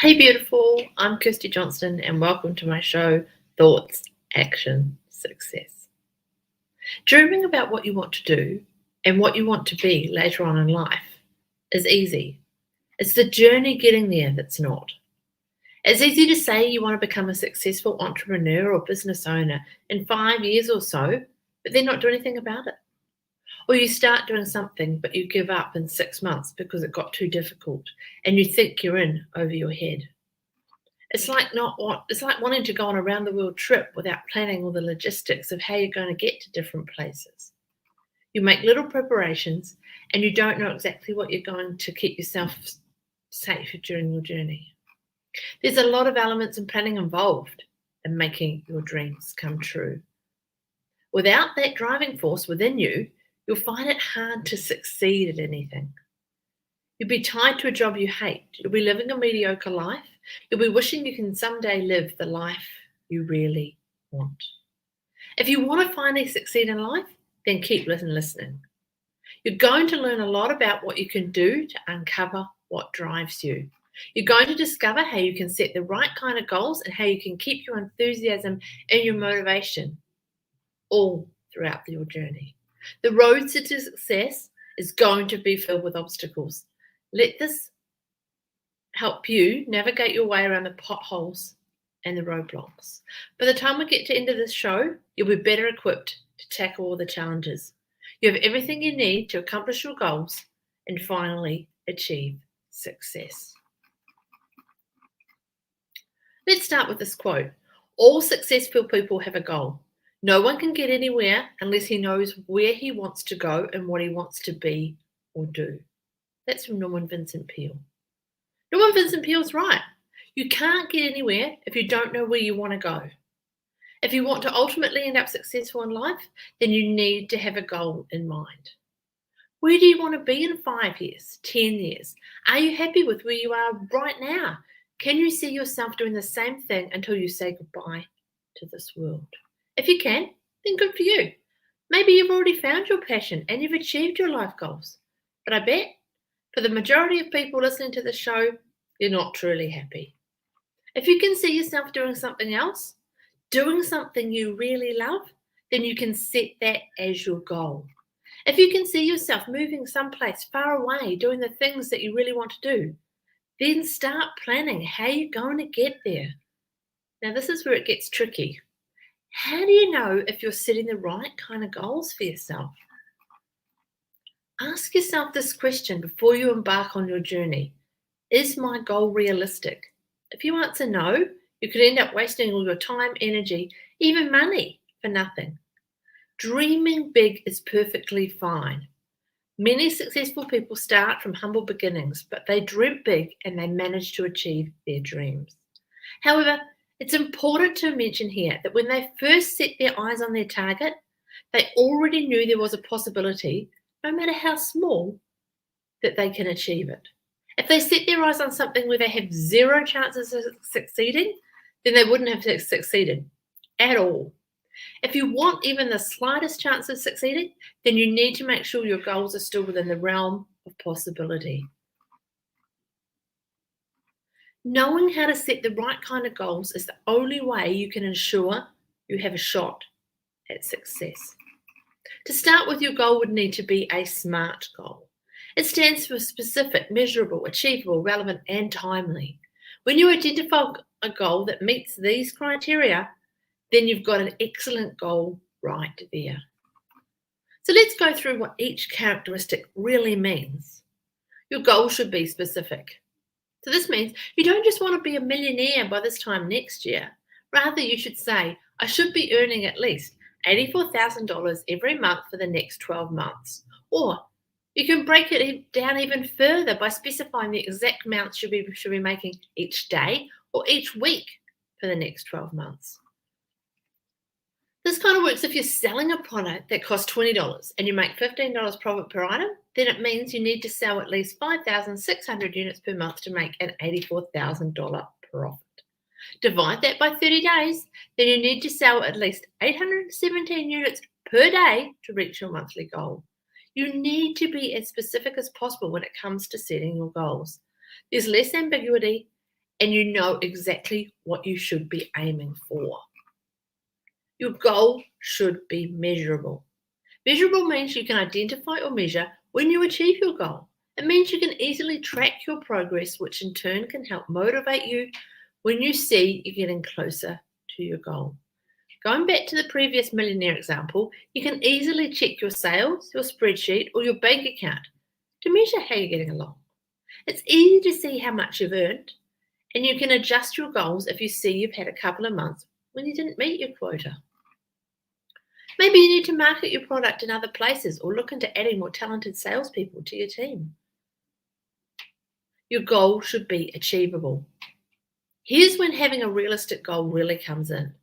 Hey beautiful, I'm Kirstie Johnston and welcome to my show, Thoughts, Action, Success. Dreaming about what you want to do and what you want to be later on in life is easy. It's the journey getting there that's not. It's easy to say you want to become a successful entrepreneur or business owner in 5 years or so, but then not do anything about it. Or you start doing something but you give up in 6 months because it got too difficult and you think you're in over your head. It's like wanting to go on a round the world trip without planning all the logistics of how you're going to get to different places. You make little preparations and you don't know exactly what you're going to keep yourself safe during your journey. There's a lot of elements and planning involved in making your dreams come true. Without that driving force within you, you'll find it hard to succeed at anything. You'll be tied to a job you hate. You'll be living a mediocre life. You'll be wishing you can someday live the life you really want. If you want to finally succeed in life, then keep listening. You're going to learn a lot about what you can do to uncover what drives you. You're going to discover how you can set the right kind of goals and how you can keep your enthusiasm and your motivation all throughout your journey. The road to success is going to be filled with obstacles. Let this help you navigate your way around the potholes and the roadblocks. By the time we get to the end of this show, you'll be better equipped to tackle all the challenges. You have everything you need to accomplish your goals and finally achieve success. Let's start with this quote. All successful people have a goal. No one can get anywhere unless he knows where he wants to go and what he wants to be or do. That's from Norman Vincent Peale. Norman Vincent Peale's right. You can't get anywhere if you don't know where you want to go. If you want to ultimately end up successful in life, then you need to have a goal in mind. Where do you want to be in 5 years, 10 years? Are you happy with where you are right now? Can you see yourself doing the same thing until you say goodbye to this world? If you can, then good for you. Maybe you've already found your passion and you've achieved your life goals. But I bet for the majority of people listening to the show, you're not truly happy. If you can see yourself doing something else, doing something you really love, then you can set that as your goal. If you can see yourself moving someplace far away, doing the things that you really want to do, then start planning how you're going to get there. Now, this is where it gets tricky. How do you know if you're setting the right kind of goals for yourself? Ask yourself this question before you embark on your journey. Is my goal realistic? If you answer no, you could end up wasting all your time, energy, even money for nothing. Dreaming big is perfectly fine. Many successful people start from humble beginnings, but they dream big and they manage to achieve their dreams. However, it's important to mention here that when they first set their eyes on their target, they already knew there was a possibility, no matter how small, that they can achieve it. If they set their eyes on something where they have zero chances of succeeding, then they wouldn't have succeeded at all. If you want even the slightest chance of succeeding, then you need to make sure your goals are still within the realm of possibility. Knowing how to set the right kind of goals is the only way you can ensure you have a shot at success. To start with, your goal would need to be a SMART goal. It stands for specific, measurable, achievable, relevant, and timely. When you identify a goal that meets these criteria, then you've got an excellent goal right there. So let's go through what each characteristic really means. Your goal should be specific. So this means you don't just want to be a millionaire by this time next year. Rather, you should say, I should be earning at least $84,000 every month for the next 12 months. Or you can break it down even further by specifying the exact amount you should be making each day or each week for the next 12 months. This kind of works if you're selling a product that costs $20 and you make $15 profit per item, then it means you need to sell at least 5,600 units per month to make an $84,000 profit. Divide that by 30 days, then you need to sell at least 817 units per day to reach your monthly goal. You need to be as specific as possible when it comes to setting your goals. There's less ambiguity and you know exactly what you should be aiming for. Your goal should be measurable. Measurable means you can identify or measure when you achieve your goal. It means you can easily track your progress, which in turn can help motivate you when you see you're getting closer to your goal. Going back to the previous millionaire example, you can easily check your sales, your spreadsheet, or your bank account to measure how you're getting along. It's easy to see how much you've earned, and you can adjust your goals if you see you've had a couple of months when you didn't meet your quota. Maybe you need to market your product in other places or look into adding more talented salespeople to your team. Your goal should be achievable. Here's when having a realistic goal really comes in.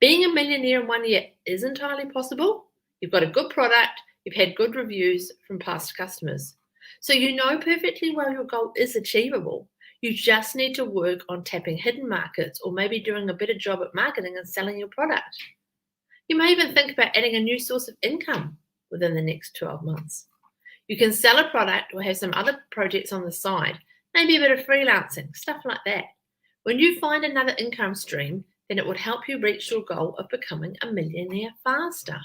Being a millionaire in 1 year is entirely possible. You've got a good product, you've had good reviews from past customers. So you know perfectly well your goal is achievable. You just need to work on tapping hidden markets or maybe doing a better job at marketing and selling your product. You may even think about adding a new source of income within the next 12 months. You can sell a product or have some other projects on the side, maybe a bit of freelancing, stuff like that. When you find another income stream, then it would help you reach your goal of becoming a millionaire faster.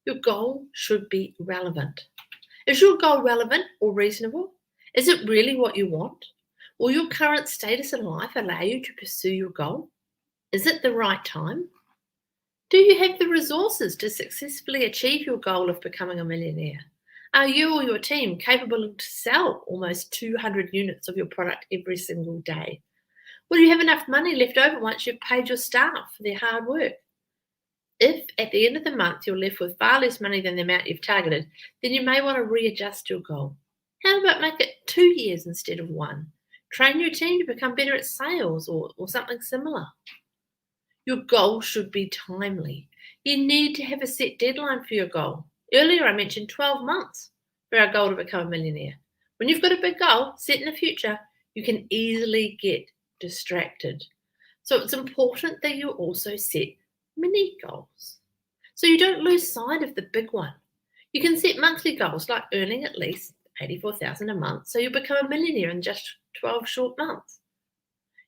Your goal should be relevant. Is your goal relevant or reasonable? Is it really what you want? Will your current status in life allow you to pursue your goal? Is it the right time? Do you have the resources to successfully achieve your goal of becoming a millionaire? Are you or your team capable to sell almost 200 units of your product every single day? Will you have enough money left over once you've paid your staff for their hard work? If at the end of the month you're left with far less money than the amount you've targeted, then you may want to readjust your goal. How about make it 2 years instead of 1? Train your team to become better at sales or something similar. Your goal should be timely. You need to have a set deadline for your goal. Earlier I mentioned 12 months for our goal to become a millionaire. When you've got a big goal set in the future, you can easily get distracted. So it's important that you also set mini goals so you don't lose sight of the big one. You can set monthly goals like earning at least $84,000 a month so you'll become a millionaire in just 12 short months.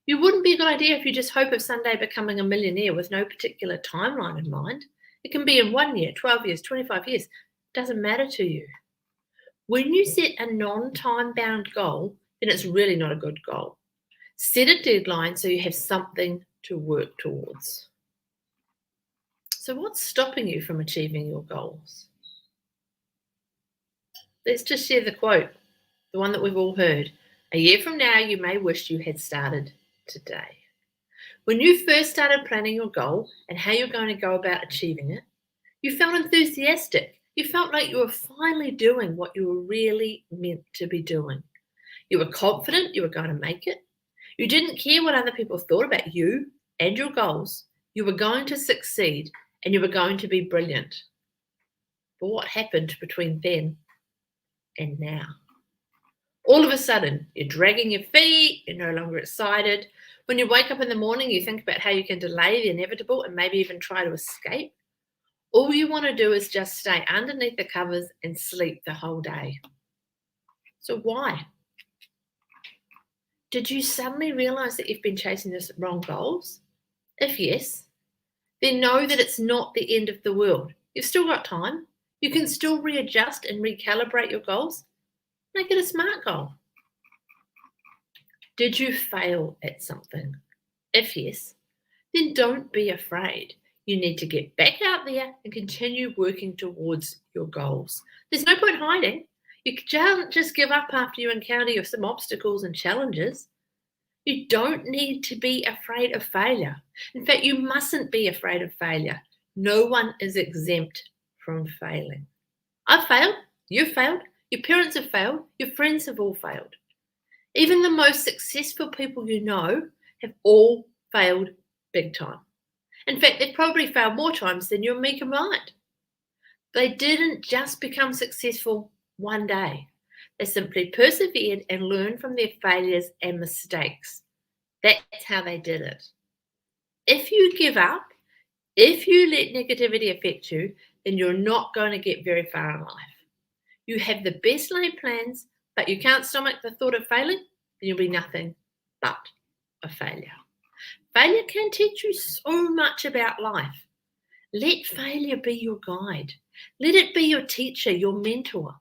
You wouldn't be a good idea if you just hope of someday becoming a millionaire with no particular timeline in mind. It can be in 1 year, 12 years, 25 years. It doesn't matter to you. When you set a non-time bound goal, then it's really not a good goal. Set a deadline so you have something to work towards. So what's stopping you from achieving your goals? Let's just share the quote, the one that we've all heard. A year from now, you may wish you had started today. When you first started planning your goal and how you're going to go about achieving it, you felt enthusiastic. You felt like you were finally doing what you were really meant to be doing. You were confident you were going to make it. You didn't care what other people thought about you and your goals. You were going to succeed and you were going to be brilliant. But what happened between then and now? All of a sudden, you're dragging your feet, you're no longer excited. When you wake up in the morning, you think about how you can delay the inevitable and maybe even try to escape. All you want to do is just stay underneath the covers and sleep the whole day. So why? Did you suddenly realize that you've been chasing the wrong goals? If yes, then know that it's not the end of the world. You've still got time. You can still readjust and recalibrate your goals. Make it a SMART goal. Did you fail at something? If yes, then don't be afraid. You need to get back out there and continue working towards your goals. There's no point hiding. You can't just give up after you encounter some obstacles and challenges. You don't need to be afraid of failure. In fact, you mustn't be afraid of failure. No one is exempt from failing. I've failed. You've failed. Your parents have failed. Your friends have all failed. Even the most successful people you know have all failed big time. In fact, they've probably failed more times than you and me combined. They didn't just become successful one day. They simply persevered and learned from their failures and mistakes. That's how they did it. If you give up, if you let negativity affect you, then you're not going to get very far in life. You have the best laid plans, but you can't stomach the thought of failing, then you'll be nothing but of failure. Failure can teach you so much about life. Let failure be your guide. Let it be your teacher, your mentor.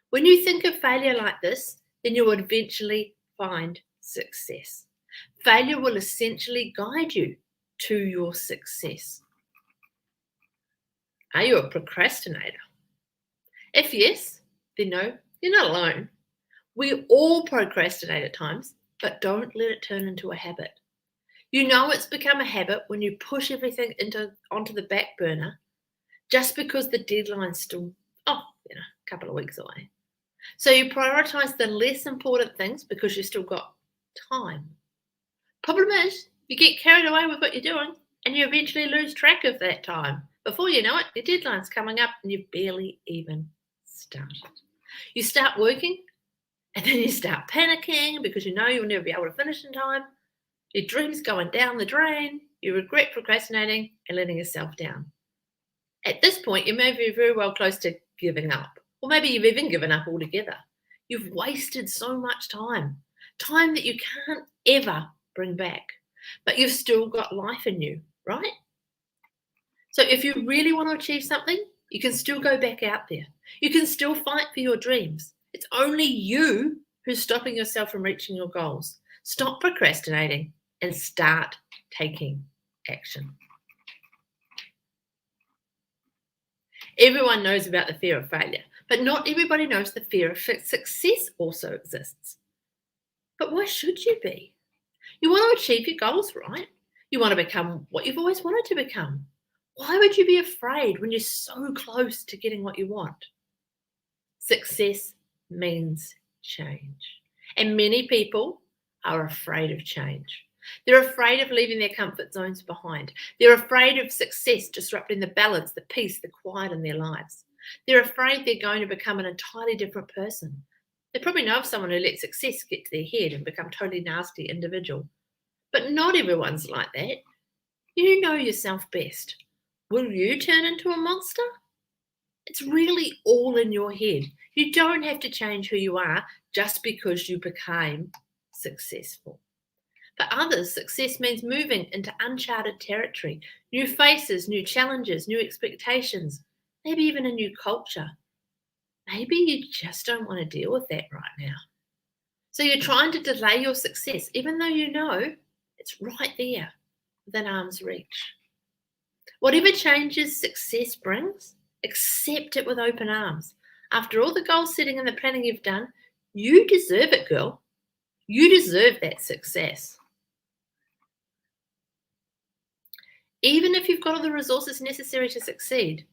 When you think of failure like this, then you will eventually find success. Failure will essentially guide you to your success. Are you a procrastinator? If yes, then no, you're not alone. We all procrastinate at times, but don't let it turn into a habit. You know it's become a habit when you push everything onto the back burner just because the deadline's still, a couple of weeks away. So you prioritize the less important things because you've still got time. Problem is, you get carried away with what you're doing and you eventually lose track of that time. Before you know it, your deadline's coming up and you've barely even started. You start working and then you start panicking because you know you'll never be able to finish in time. Your dreams going down the drain. You regret procrastinating and letting yourself down. At this point, you may be very well close to giving up. Or maybe you've even given up altogether. You've wasted so much time that you can't ever bring back. But you've still got life in you, right? So if you really want to achieve something, you can still go back out there. You can still fight for your dreams. It's only you who's stopping yourself from reaching your goals. Stop procrastinating and start taking action. Everyone knows about the fear of failure, but not everybody knows the fear of success also exists. But why should you be? You want to achieve your goals, right? You want to become what you've always wanted to become. Why would you be afraid when you're so close to getting what you want? Success means change. And many people are afraid of change. They're afraid of leaving their comfort zones behind. They're afraid of success disrupting the balance, the peace, the quiet in their lives. They're afraid they're going to become an entirely different person. They probably know of someone who let success get to their head and become a totally nasty individual. But not everyone's like that. You know yourself best. Will you turn into a monster? It's really all in your head. You don't have to change who you are just because you became successful. For others, success means moving into uncharted territory, new faces, new challenges, new expectations, maybe even a new culture. Maybe you just don't want to deal with that right now. So you're trying to delay your success, even though you know it's right there within arm's reach. Whatever changes success brings, accept it with open arms. After all the goal setting and the planning you've done, you deserve it, girl. You deserve that success. Even if you've got all the resources necessary to succeed,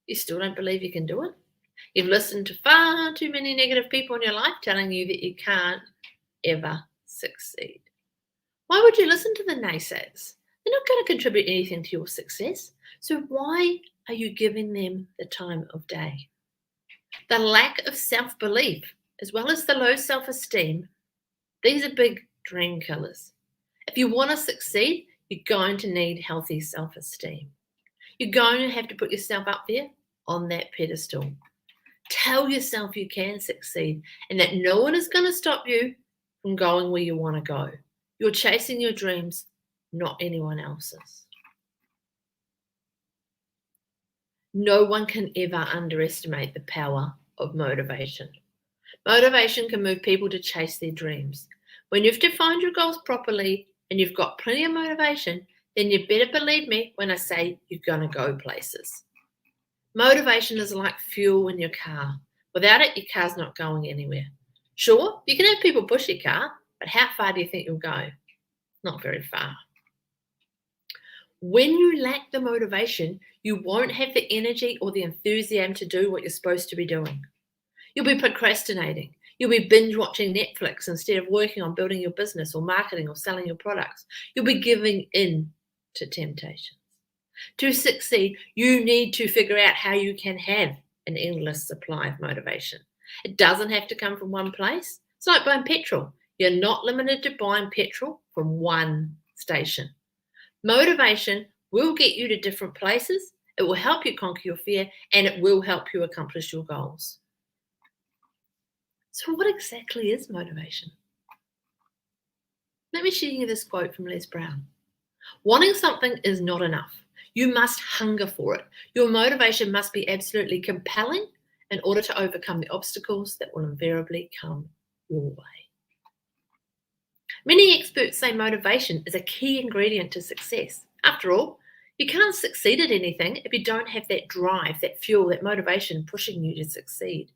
you still don't believe you can do it. You've listened to far too many negative people in your life telling you that you can't ever succeed. Why would you listen to the naysayers? They're not going to contribute anything to your success. So why are you giving them the time of day? The lack of self-belief, as well as the low self-esteem, these are big dream killers. If you want to succeed, you're going to need healthy self-esteem. You're going to have to put yourself up there on that pedestal. Tell yourself you can succeed and that no one is going to stop you from going where you want to go. You're chasing your dreams, not anyone else's. No one can ever underestimate the power of motivation. Motivation can move people to chase their dreams. When you've defined your goals properly and you've got plenty of motivation, then you better believe me when I say you're going to go places. Motivation is like fuel in your car. Without it, your car's not going anywhere. Sure, you can have people push your car, but how far do you think you'll go? Not very far. When you lack the motivation, you won't have the energy or the enthusiasm to do what you're supposed to be doing. You'll be procrastinating. You'll be binge watching Netflix instead of working on building your business or marketing or selling your products. You'll be giving in to temptations. To succeed, you need to figure out how you can have an endless supply of motivation. It doesn't have to come from one place. It's like buying petrol. You're not limited to buying petrol from one station. Motivation will get you to different places. It will help you conquer your fear and it will help you accomplish your goals. So what exactly is motivation? Let me share you this quote from Les Brown. Wanting something is not enough. You must hunger for it. Your motivation must be absolutely compelling in order to overcome the obstacles that will invariably come your way. Many experts say motivation is a key ingredient to success. After all, you can't succeed at anything if you don't have that drive, that fuel, that motivation pushing you to succeed.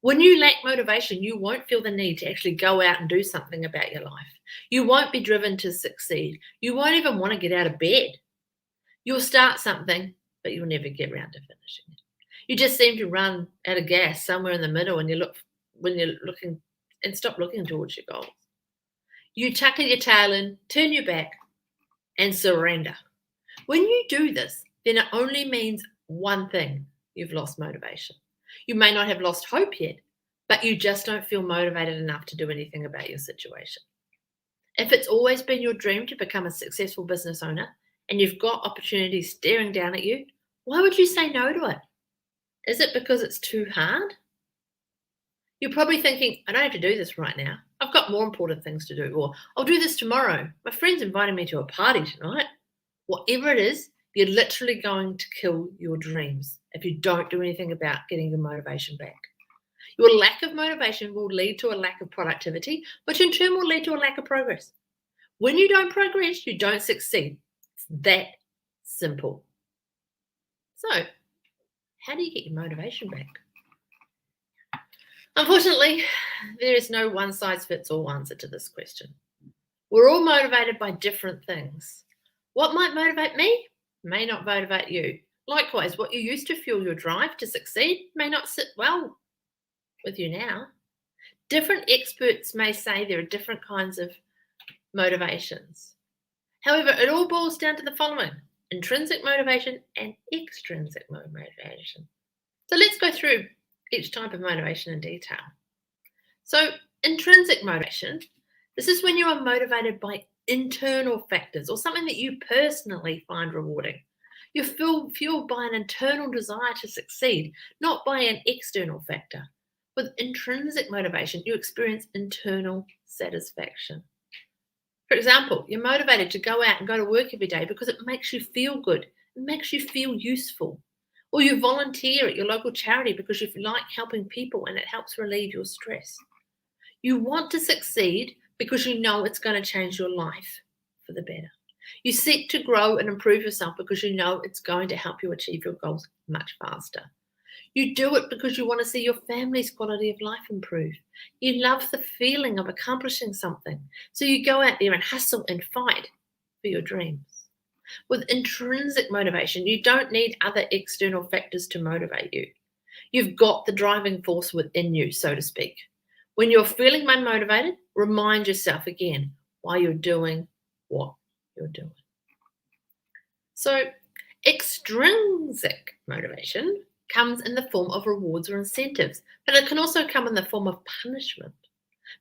When you lack motivation, you won't feel the need to actually go out and do something about your life. You won't be driven to succeed. You won't even want to get out of bed. You'll start something, but you'll never get around to finishing it. You just seem to run out of gas somewhere in the middle when you're looking and stop looking towards your goals. You tuck your tail in, turn your back, and surrender. When you do this, then it only means one thing: you've lost motivation. You may not have lost hope yet, but you just don't feel motivated enough to do anything about your situation. If it's always been your dream to become a successful business owner and you've got opportunities staring down at you, why would you say no to it? Is it because it's too hard? You're probably thinking, I don't have to do this right now. I've got more important things to do. Or I'll do this tomorrow. My friend's inviting me to a party tonight. Whatever it is, you're literally going to kill your dreams if you don't do anything about getting your motivation back. Your lack of motivation will lead to a lack of productivity, which in turn will lead to a lack of progress. When you don't progress, you don't succeed. It's that simple. So, how do you get your motivation back? Unfortunately, there is no one-size-fits-all answer to this question. We're all motivated by different things. What might motivate me may not motivate you. Likewise, what you used to fuel your drive to succeed may not sit well with you now. Different experts may say there are different kinds of motivations. However, it all boils down to the following: intrinsic motivation and extrinsic motivation. So let's go through each type of motivation in detail. So intrinsic motivation, this is when you are motivated by internal factors or something that you personally find rewarding. You're fueled by an internal desire to succeed, not by an external factor. With intrinsic motivation, you experience internal satisfaction. For example, you're motivated to go out and go to work every day because it makes you feel good. It makes you feel useful. Or you volunteer at your local charity because you like helping people and it helps relieve your stress. You want to succeed because you know it's going to change your life for the better. You seek to grow and improve yourself because you know it's going to help you achieve your goals much faster. You do it because you want to see your family's quality of life improve. You love the feeling of accomplishing something. So you go out there and hustle and fight for your dreams. With intrinsic motivation, you don't need other external factors to motivate you. You've got the driving force within you, so to speak. When you're feeling unmotivated, remind yourself again why you're doing what you're doing. So extrinsic motivation comes in the form of rewards or incentives, but it can also come in the form of punishment.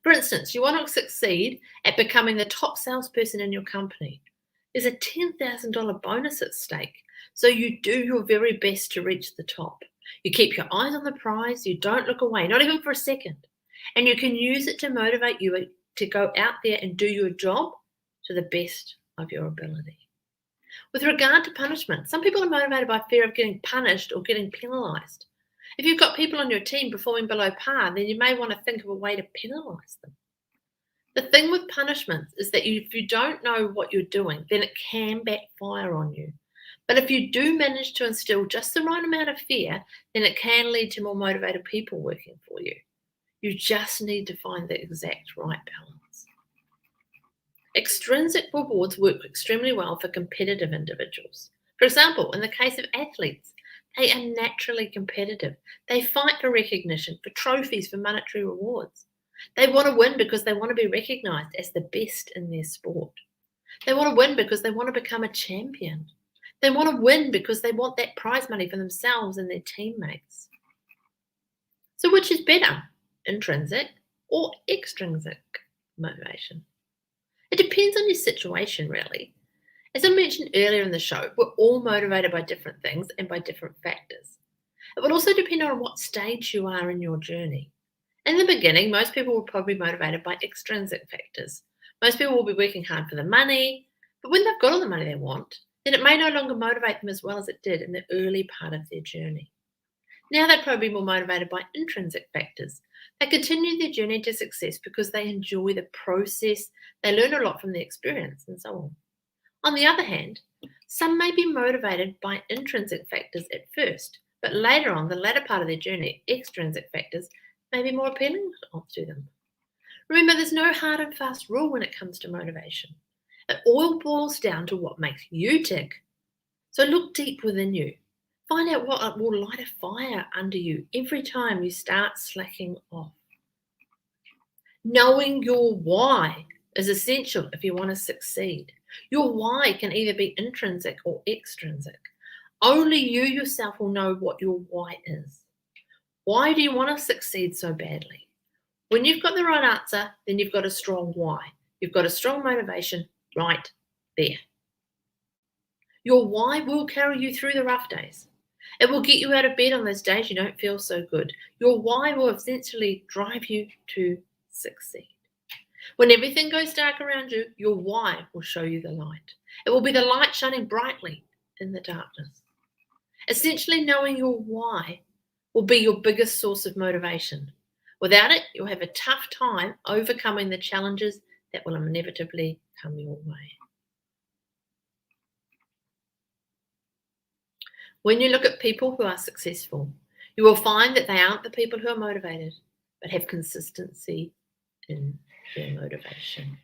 For instance, you want to succeed at becoming the top salesperson in your company. There's a $10,000 bonus at stake, so you do your very best to reach the top. You keep your eyes on the prize, you don't look away, not even for a second, and you can use it to motivate you to go out there and do your job to the best of your ability. With regard to punishment, some people are motivated by fear of getting punished or getting penalised. If you've got people on your team performing below par, then you may want to think of a way to penalise them. The thing with punishments is that if you don't know what you're doing, then it can backfire on you. But if you do manage to instill just the right amount of fear, then it can lead to more motivated people working for you. You just need to find the exact right balance. Extrinsic rewards work extremely well for competitive individuals. For example, in the case of athletes, they are naturally competitive. They fight for recognition, for trophies, for monetary rewards. They want to win because they want to be recognised as the best in their sport. They want to win because they want to become a champion. They want to win because they want that prize money for themselves and their teammates. So which is better, intrinsic or extrinsic motivation? It depends on your situation, really. As I mentioned earlier in the show, we're all motivated by different things and by different factors. It will also depend on what stage you are in your journey. In the beginning, most people were probably motivated by extrinsic factors. Most people will be working hard for the money, but when they've got all the money they want, then it may no longer motivate them as well as it did in the early part of their journey. Now they'd probably be more motivated by intrinsic factors. They continue their journey to success because they enjoy the process, they learn a lot from the experience, and so on. On the other hand, some may be motivated by intrinsic factors at first, but later on, the latter part of their journey, extrinsic factors may be more appealing to them. Remember, there's no hard and fast rule when it comes to motivation. It all boils down to what makes you tick. So look deep within you. Find out what will light a fire under you every time you start slacking off. Knowing your why is essential if you want to succeed. Your why can either be intrinsic or extrinsic. Only you yourself will know what your why is. Why do you want to succeed so badly? When you've got the right answer, then you've got a strong why. You've got a strong motivation right there. Your why will carry you through the rough days. It will get you out of bed on those days you don't feel so good. Your why will essentially drive you to succeed. When everything goes dark around you, your why will show you the light. It will be the light shining brightly in the darkness. Essentially, knowing your why will be your biggest source of motivation. Without it, you'll have a tough time overcoming the challenges that will inevitably come your way. When you look at people who are successful, you will find that they aren't the people who are motivated, but have consistency in their motivation.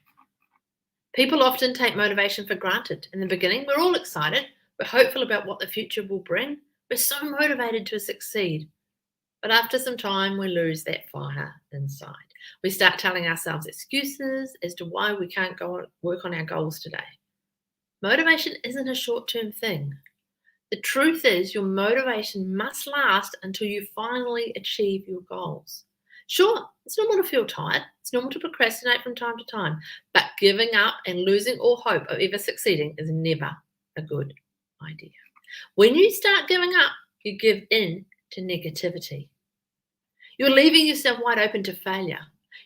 People often take motivation for granted. In the beginning, we're all excited. We're hopeful about what the future will bring. We're so motivated to succeed. But after some time, we lose that fire inside. We start telling ourselves excuses as to why we can't go work on our goals today. Motivation isn't a short-term thing. The truth is your motivation must last until you finally achieve your goals. Sure, it's normal to feel tired. It's normal to procrastinate from time to time. But giving up and losing all hope of ever succeeding is never a good idea. When you start giving up, you give in to negativity. You're leaving yourself wide open to failure.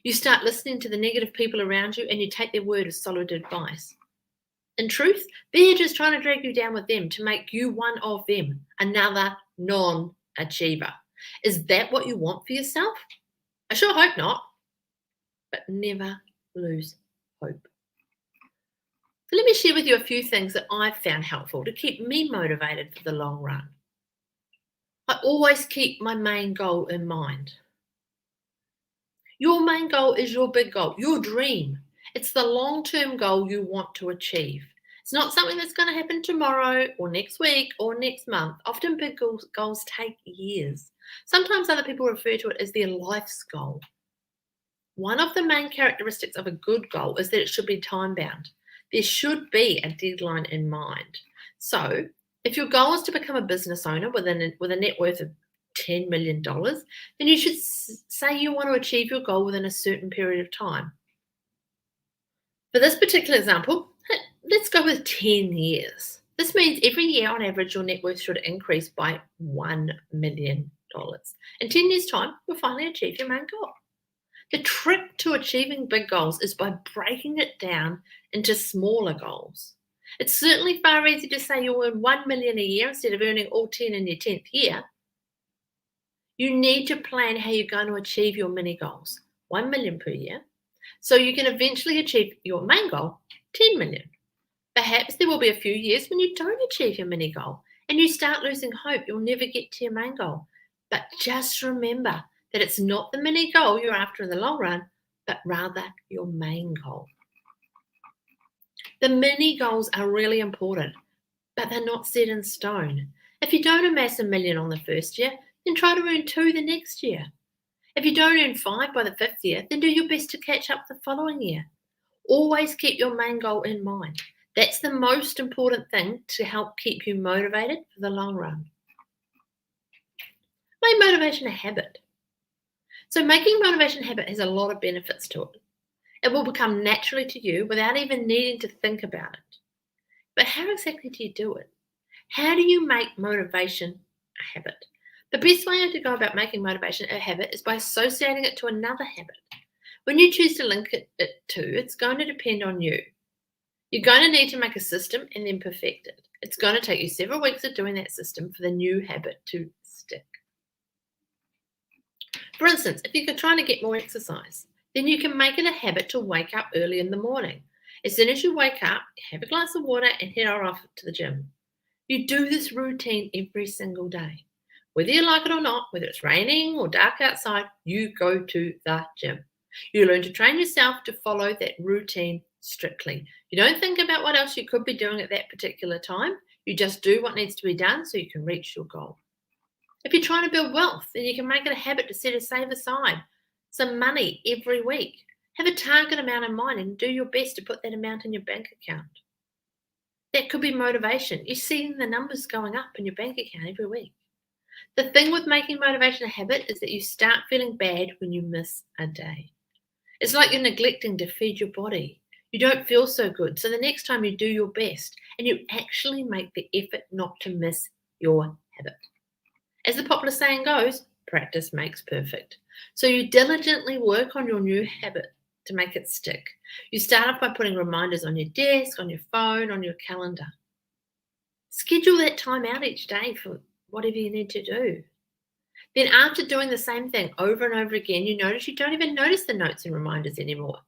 You start listening to the negative people around you and you take their word as solid advice. In truth, they're just trying to drag you down with them to make you one of them, another non-achiever. Is that what you want for yourself? I sure hope not. But never lose hope. So let me share with you a few things that I've found helpful to keep me motivated for the long run. I always keep my main goal in mind. Your main goal is your big goal, your dream. It's the long-term goal you want to achieve. It's not something that's going to happen tomorrow or next week or next month. Often big goals take years. Sometimes other people refer to it as their life's goal. One of the main characteristics of a good goal is that it should be time-bound. There should be a deadline in mind. So if your goal is to become a business owner with a net worth of $10 million, then you should say you want to achieve your goal within a certain period of time. For this particular example, let's go with 10 years. This means every year on average, your net worth should increase by $1 million. In 10 years' time, you'll finally achieve your main goal. The trick to achieving big goals is by breaking it down into smaller goals. It's certainly far easier to say you'll earn $1 million a year instead of earning all 10 in your 10th year. You need to plan how you're going to achieve your mini goals, 1 million per year, so you can eventually achieve your main goal, 10 million. Perhaps there will be a few years when you don't achieve your mini goal and you start losing hope you'll never get to your main goal. But just remember that it's not the mini goal you're after in the long run, but rather your main goal. The mini goals are really important, but they're not set in stone. If you don't amass $1 million on the first year, then try to earn 2 the next year. If you don't earn 5 by the 5th year, then do your best to catch up the following year. Always keep your main goal in mind. That's the most important thing to help keep you motivated for the long run. Make motivation a habit. So making motivation a habit has a lot of benefits to it. It will become naturally to you without even needing to think about it. But how exactly do you do it? How do you make motivation a habit? The best way to go about making motivation a habit is by associating it to another habit. When you choose to link it to, it's going to depend on you. You're going to need to make a system and then perfect it. It's going to take you several weeks of doing that system for the new habit to stick. For instance, if you're trying to get more exercise, then you can make it a habit to wake up early in the morning. As soon as you wake up, have a glass of water and head off to the gym. You do this routine every single day. Whether you like it or not, whether it's raining or dark outside, you go to the gym. You learn to train yourself to follow that routine strictly. You don't think about what else you could be doing at that particular time. You just do what needs to be done so you can reach your goal. If you're trying to build wealth, then you can make it a habit to save aside some money every week. Have a target amount in mind and do your best to put that amount in your bank account. That could be motivation. You're seeing the numbers going up in your bank account every week. The thing with making motivation a habit is that you start feeling bad when you miss a day. It's like you're neglecting to feed your body. You don't feel so good. So the next time you do your best and you actually make the effort not to miss your habit. As the popular saying goes, practice makes perfect. So you diligently work on your new habit to make it stick. You start off by putting reminders on your desk, on your phone, on your calendar. Schedule that time out each day for whatever you need to do. Then after doing the same thing over and over again, you notice you don't even notice the notes and reminders anymore.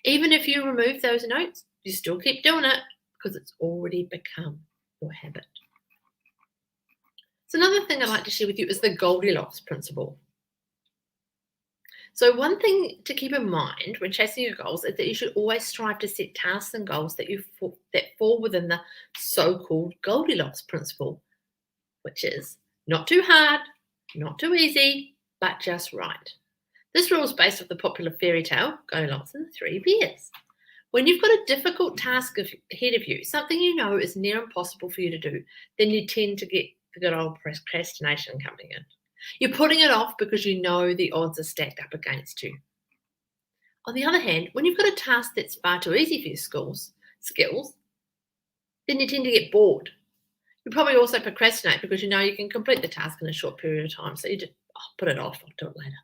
Even if you remove those notes, you still keep doing it because it's already become your habit. So another thing I'd like to share with you is the Goldilocks principle. So one thing to keep in mind when chasing your goals is that you should always strive to set tasks and goals that fall within the so-called Goldilocks principle, which is not too hard, not too easy, but just right. This rule is based off the popular fairy tale, Goldilocks and the Three Bears. When you've got a difficult task ahead of you, something you know is near impossible for you to do, then you tend to get the good old procrastination coming in. You're putting it off because you know the odds are stacked up against you. On the other hand, when you've got a task that's far too easy for your skills, then you tend to get bored. You probably also procrastinate because you know you can complete the task in a short period of time, so you just put it off, I'll do it later.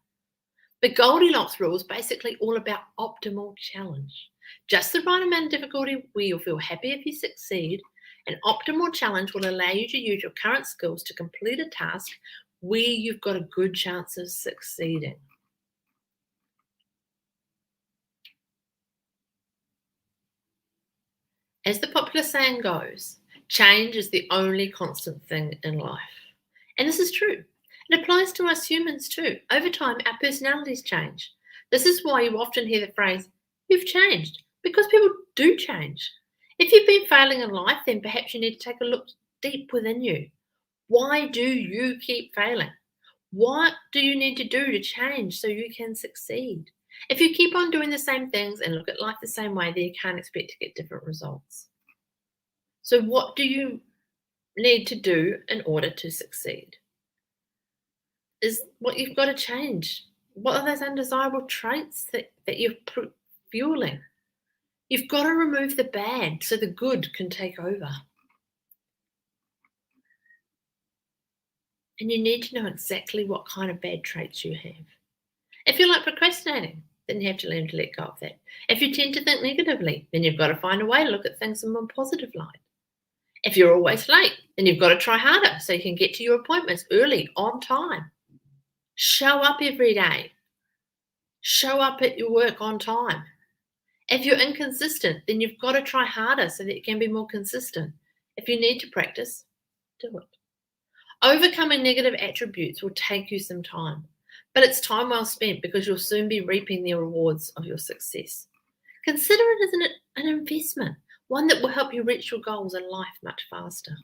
The Goldilocks rule is basically all about optimal challenge. Just the right amount of difficulty where you'll feel happy if you succeed. An optimal challenge will allow you to use your current skills to complete a task where you've got a good chance of succeeding. As the popular saying goes, change is the only constant thing in life. And this is true. It applies to us humans too. Over time, our personalities change. This is why you often hear the phrase, you've changed, because people do change. If you've been failing in life, then perhaps you need to take a look deep within you. Why do you keep failing? What do you need to do to change so you can succeed? If you keep on doing the same things and look at life the same way, then you can't expect to get different results. So what do you need to do in order to succeed? Is what you've got to change. What are those undesirable traits that you're fueling? You've got to remove the bad so the good can take over. And you need to know exactly what kind of bad traits you have. If you like procrastinating, then you have to learn to let go of that. If you tend to think negatively, then you've got to find a way to look at things in a more positive light. If you're always late, then you've got to try harder so you can get to your appointments early, on time. Show up every day. Show up at your work on time. If you're inconsistent, then you've got to try harder so that you can be more consistent. If you need to practice, do it. Overcoming negative attributes will take you some time, but it's time well spent because you'll soon be reaping the rewards of your success. Consider it as an investment, one that will help you reach your goals in life much faster.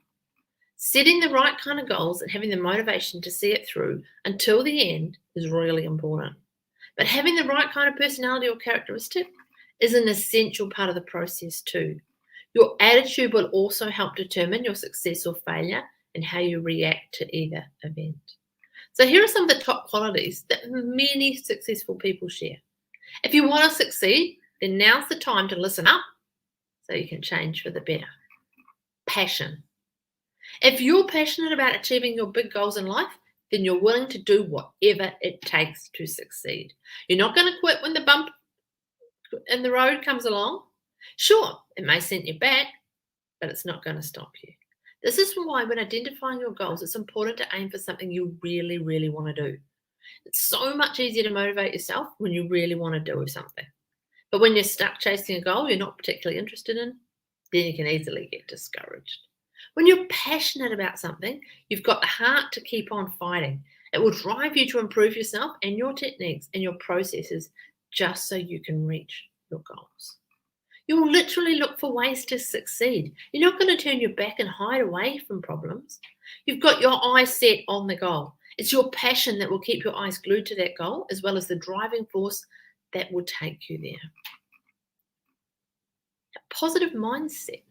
Setting the right kind of goals and having the motivation to see it through until the end is really important. But having the right kind of personality or characteristic is an essential part of the process too. Your attitude will also help determine your success or failure and how you react to either event. So here are some of the top qualities that many successful people share. If you want to succeed, then now's the time to listen up so you can change for the better. Passion. If you're passionate about achieving your big goals in life, then you're willing to do whatever it takes to succeed. You're not going to quit when the and the road comes along, sure, it may send you back, but it's not going to stop you. This is why when identifying your goals, it's important to aim for something you really, really want to do. It's so much easier to motivate yourself when you really want to do something. But when you're stuck chasing a goal you're not particularly interested in, then you can easily get discouraged. When you're passionate about something, you've got the heart to keep on fighting. It will drive you to improve yourself and your techniques and your processes just so you can reach your goals. You'll literally look for ways to succeed. You're not going to turn your back and hide away from problems. You've got your eyes set on the goal. It's your passion that will keep your eyes glued to that goal, as well as the driving force that will take you there. A positive mindset.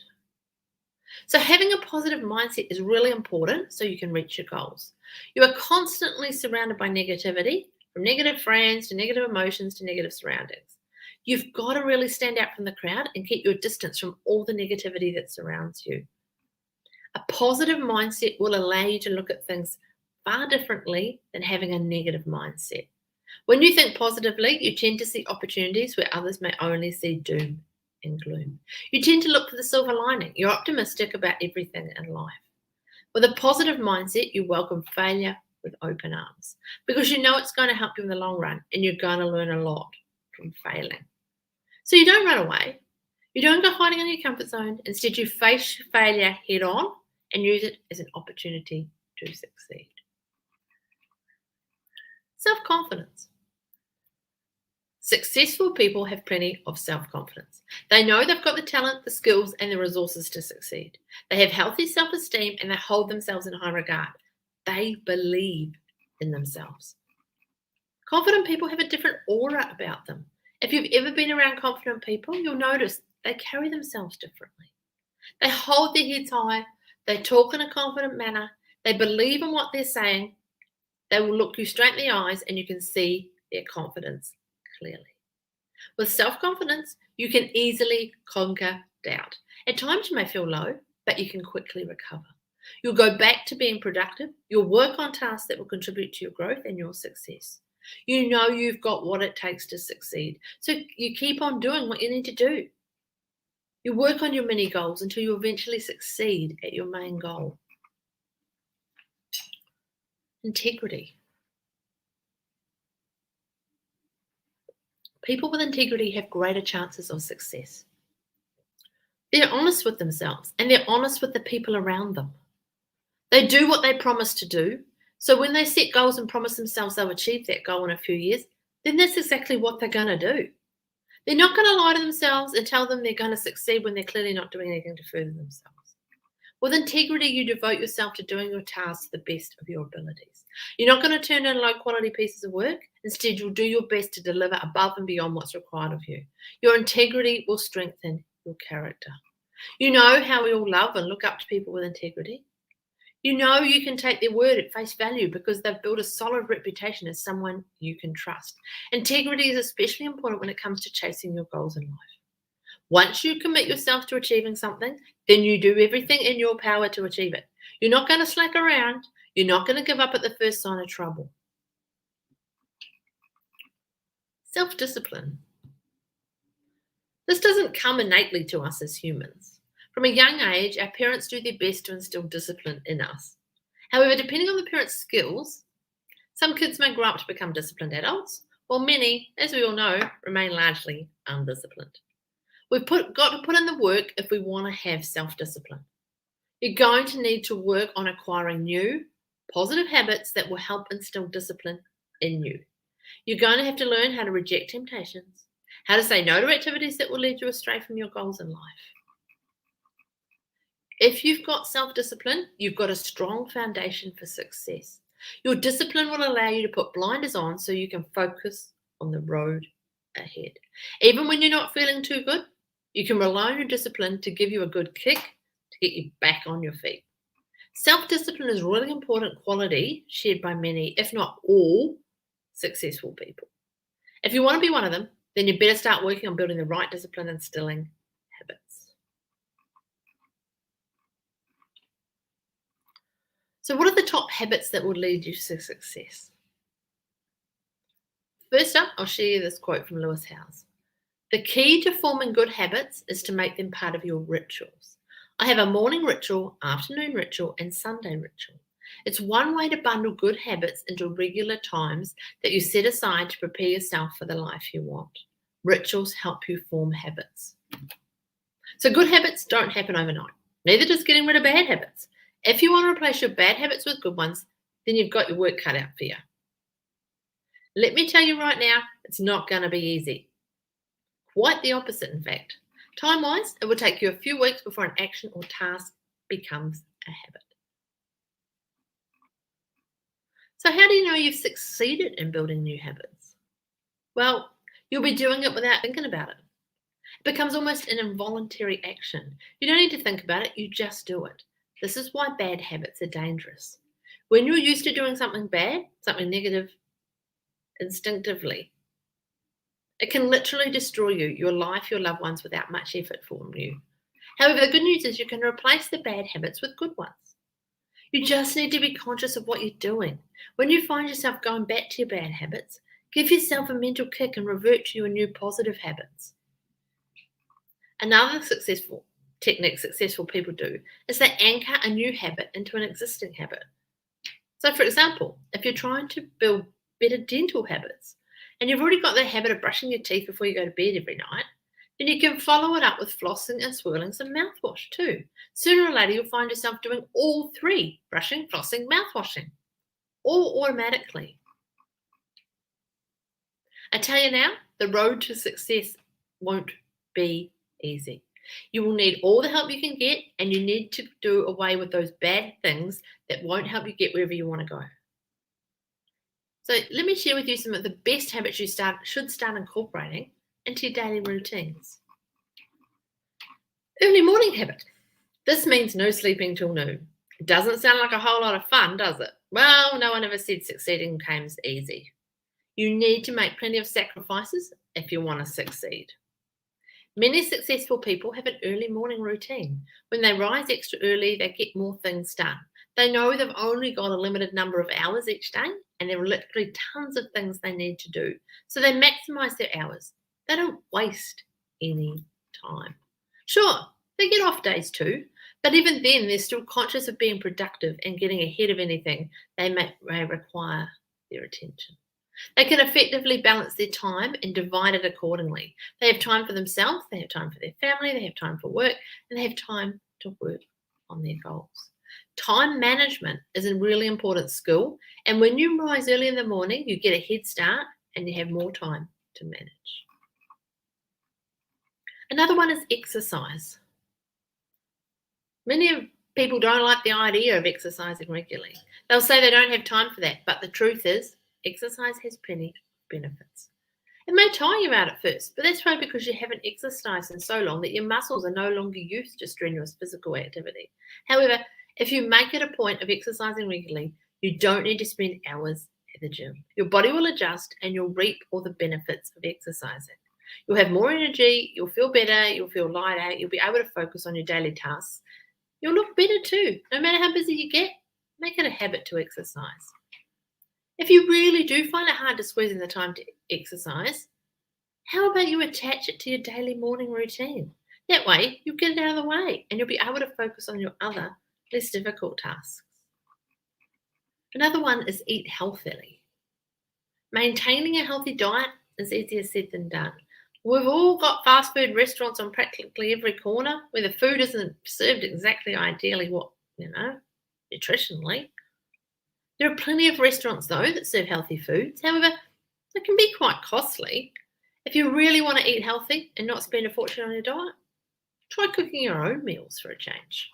So having a positive mindset is really important so you can reach your goals. You are constantly surrounded by negativity, from negative friends to negative emotions to negative surroundings. You've got to really stand out from the crowd and keep your distance from all the negativity that surrounds you. A positive mindset will allow you to look at things far differently than having a negative mindset. When you think positively, you tend to see opportunities where others may only see doom and gloom. You tend to look for the silver lining. You're optimistic about everything in life. With a positive mindset, you welcome failure with open arms because you know it's going to help you in the long run and you're going to learn a lot from failing. So you don't run away. You don't go hiding in your comfort zone. Instead, you face failure head on and use it as an opportunity to succeed. Self-confidence. Successful people have plenty of self-confidence. They know they've got the talent, the skills, and the resources to succeed. They have healthy self-esteem and they hold themselves in high regard. They believe in themselves. Confident people have a different aura about them. If you've ever been around confident people, you'll notice they carry themselves differently. They hold their heads high. They talk in a confident manner. They believe in what they're saying. They will look you straight in the eyes and you can see their confidence clearly. With self-confidence, you can easily conquer doubt. At times you may feel low, but you can quickly recover. You'll go back to being productive. You'll work on tasks that will contribute to your growth and your success. You know you've got what it takes to succeed. So you keep on doing what you need to do. You work on your mini goals until you eventually succeed at your main goal. Integrity. People with integrity have greater chances of success. They're honest with themselves and they're honest with the people around them. They do what they promise to do. So when they set goals and promise themselves they'll achieve that goal in a few years, then that's exactly what they're going to do. They're not going to lie to themselves and tell them they're going to succeed when they're clearly not doing anything to further themselves. With integrity, you devote yourself to doing your tasks to the best of your abilities. You're not going to turn in low-quality pieces of work. Instead, you'll do your best to deliver above and beyond what's required of you. Your integrity will strengthen your character. You know how we all love and look up to people with integrity. You know you can take their word at face value because they've built a solid reputation as someone you can trust. Integrity is especially important when it comes to chasing your goals in life. Once you commit yourself to achieving something, then you do everything in your power to achieve it. You're not going to slack around. You're not going to give up at the first sign of trouble. Self-discipline. This doesn't come innately to us as humans. From a young age, our parents do their best to instill discipline in us. However, depending on the parents' skills, some kids may grow up to become disciplined adults, while many, as we all know, remain largely undisciplined. We've got to put in the work if we want to have self-discipline. You're going to need to work on acquiring new, positive habits that will help instill discipline in you. You're going to have to learn how to reject temptations, how to say no to activities that will lead you astray from your goals in life. If you've got self-discipline, you've got a strong foundation for success. Your discipline will allow you to put blinders on so you can focus on the road ahead. Even when you're not feeling too good, you can rely on your discipline to give you a good kick to get you back on your feet. Self-discipline is a really important quality shared by many, if not all, successful people. If you want to be one of them, then you better start working on building the right discipline and instilling habits. So what are the top habits that will lead you to success? First up, I'll share you this quote from Lewis Howes. The key to forming good habits is to make them part of your rituals. I have a morning ritual, afternoon ritual, and Sunday ritual. It's one way to bundle good habits into regular times that you set aside to prepare yourself for the life you want. Rituals help you form habits. So good habits don't happen overnight. Neither does getting rid of bad habits. If you want to replace your bad habits with good ones, then you've got your work cut out for you. Let me tell you right now, it's not going to be easy. Quite the opposite, in fact. Time-wise, it will take you a few weeks before an action or task becomes a habit. So how do you know you've succeeded in building new habits? Well, you'll be doing it without thinking about it. It becomes almost an involuntary action. You don't need to think about it, you just do it. This is why bad habits are dangerous. When you're used to doing something bad, something negative, instinctively, it can literally destroy you, your life, your loved ones without much effort from you. However, the good news is you can replace the bad habits with good ones. You just need to be conscious of what you're doing. When you find yourself going back to your bad habits, give yourself a mental kick and revert to your new positive habits. Another successful technique successful people do is they anchor a new habit into an existing habit. So, for example, if you're trying to build better dental habits and you've already got the habit of brushing your teeth before you go to bed every night, then you can follow it up with flossing and swirling some mouthwash too. Sooner or later, you'll find yourself doing all three: brushing, flossing, mouthwashing, all automatically. I tell you now, the road to success won't be easy. You will need all the help you can get, and you need to do away with those bad things that won't help you get wherever you want to go. So let me share with you some of the best habits you should start incorporating into your daily routines. Early morning habit. This means no sleeping till noon. It doesn't sound like a whole lot of fun, does it? Well, no one ever said succeeding comes easy. You need to make plenty of sacrifices if you want to succeed. Many successful people have an early morning routine. When they rise extra early, they get more things done. They know they've only got a limited number of hours each day, and there are literally tons of things they need to do. So they maximize their hours. They don't waste any time. Sure, they get off days too, but even then, they're still conscious of being productive and getting ahead of anything they may require their attention. They can effectively balance their time and divide it accordingly. They have time for themselves, they have time for their family, they have time for work, and they have time to work on their goals. Time management is a really important skill, and when you rise early in the morning, you get a head start and you have more time to manage. Another one is exercise. Many people don't like the idea of exercising regularly. They'll say they don't have time for that, but the truth is, exercise has plenty of benefits. It may tire you out at first, but that's probably because you haven't exercised in so long that your muscles are no longer used to strenuous physical activity. However, if you make it a point of exercising regularly, you don't need to spend hours at the gym. Your body will adjust and you'll reap all the benefits of exercising. You'll have more energy, you'll feel better, you'll feel lighter, you'll be able to focus on your daily tasks. You'll look better too. No matter how busy you get, make it a habit to exercise. If you really do find it hard to squeeze in the time to exercise, how about you attach it to your daily morning routine? That way, you'll get it out of the way and you'll be able to focus on your other, less difficult tasks. Another one is eat healthily. Maintaining a healthy diet is easier said than done. We've all got fast food restaurants on practically every corner where the food isn't served exactly ideally nutritionally. There are plenty of restaurants, though, that serve healthy foods. However, they can be quite costly. If you really want to eat healthy and not spend a fortune on your diet, try cooking your own meals for a change.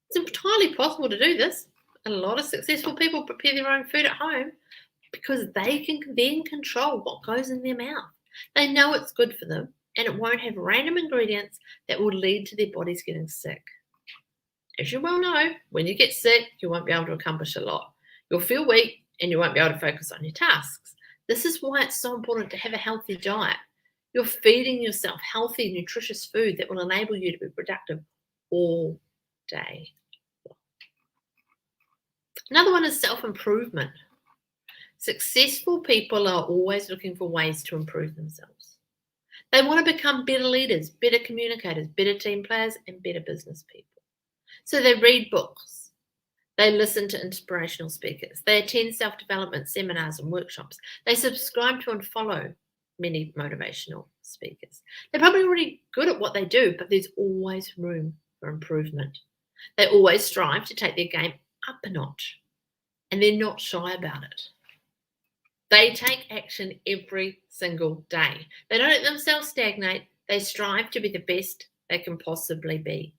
It's entirely possible to do this. A lot of successful people prepare their own food at home because they can then control what goes in their mouth. They know it's good for them and it won't have random ingredients that will lead to their bodies getting sick. As you well know, when you get sick, you won't be able to accomplish a lot. You'll feel weak and you won't be able to focus on your tasks. This is why it's so important to have a healthy diet. You're feeding yourself healthy, nutritious food that will enable you to be productive all day. Another one is self-improvement. Successful people are always looking for ways to improve themselves. They want to become better leaders, better communicators, better team players, and better business people. So they read books, they listen to inspirational speakers, they attend self-development seminars and workshops, they subscribe to and follow many motivational speakers. They're probably already good at what they do, but there's always room for improvement. They always strive to take their game up a notch, and they're not shy about it. They take action every single day. They don't let themselves stagnate. They strive to be the best they can possibly be.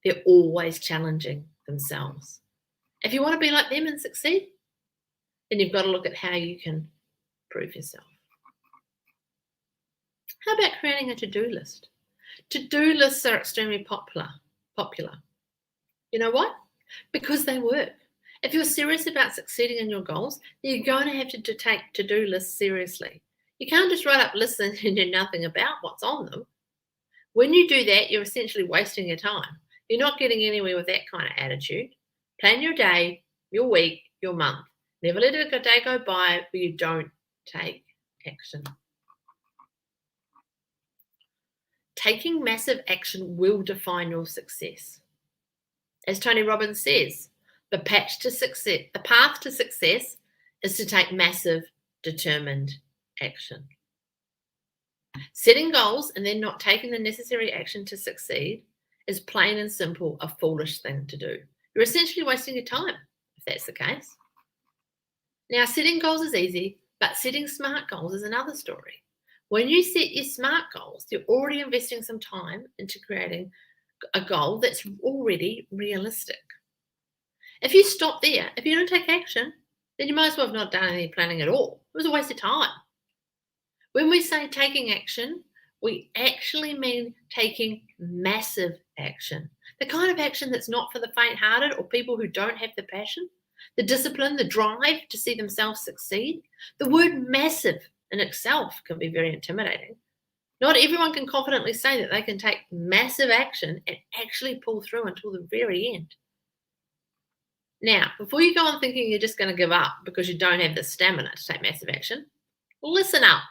They're always challenging themselves. If you want to be like them and succeed, then you've got to look at how you can prove yourself. How about creating a to-do list? To-do lists are extremely popular. You know what? Because they work. If you're serious about succeeding in your goals, then you're going to have to take to-do lists seriously. You can't just write up lists and do nothing about what's on them. When you do that, you're essentially wasting your time. You're not getting anywhere with that kind of attitude. Plan your day, your week, your month. Never let a day go by where you don't take action. Taking massive action will define your success. As Tony Robbins says, the path to success is to take massive, determined action. Setting goals and then not taking the necessary action to succeed is plain and simple a foolish thing to do. You're essentially wasting your time if that's the case. Now, setting goals is easy, but setting smart goals is another story. When you set your smart goals, you're already investing some time into creating a goal that's already realistic. If you stop there, if you don't take action, then you might as well have not done any planning at all. It was a waste of time. When we say taking action, we actually mean taking massive action. The kind of action that's not for the faint-hearted or people who don't have the passion, the discipline, the drive to see themselves succeed. The word massive in itself can be very intimidating. Not everyone can confidently say that they can take massive action and actually pull through until the very end. Now, before you go on thinking you're just going to give up because you don't have the stamina to take massive action, listen up.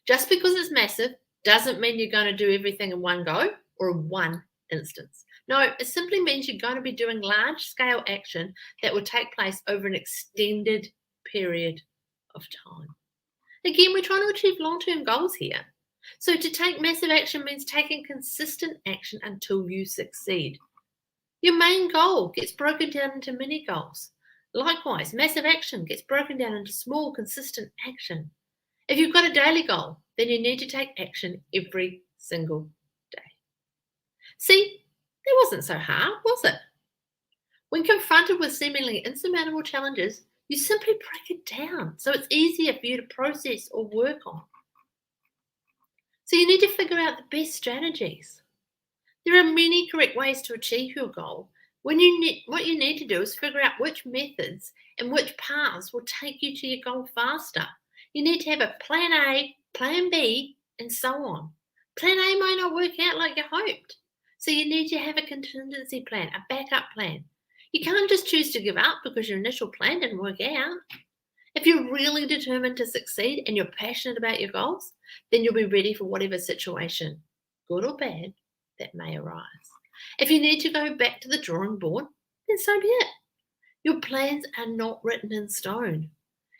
Just because it's massive doesn't mean you're going to do everything in one go or in one instance. No, it simply means you're going to be doing large-scale action that will take place over an extended period of time. Again, we're trying to achieve long-term goals here. So to take massive action means taking consistent action until you succeed. Your main goal gets broken down into mini goals. Likewise, massive action gets broken down into small, consistent action. If you've got a daily goal, then you need to take action every single day. See, it wasn't so hard, was it? When confronted with seemingly insurmountable challenges, you simply break it down so it's easier for you to process or work on. So you need to figure out the best strategies. There are many correct ways to achieve your goal. What you need to do is figure out which methods and which paths will take you to your goal faster. You need to have a plan A, plan B, and so on. Plan A might not work out like you hoped. So you need to have a contingency plan, a backup plan. You can't just choose to give up because your initial plan didn't work out. If you're really determined to succeed and you're passionate about your goals, then you'll be ready for whatever situation, good or bad, that may arise. If you need to go back to the drawing board, then so be it. Your plans are not written in stone.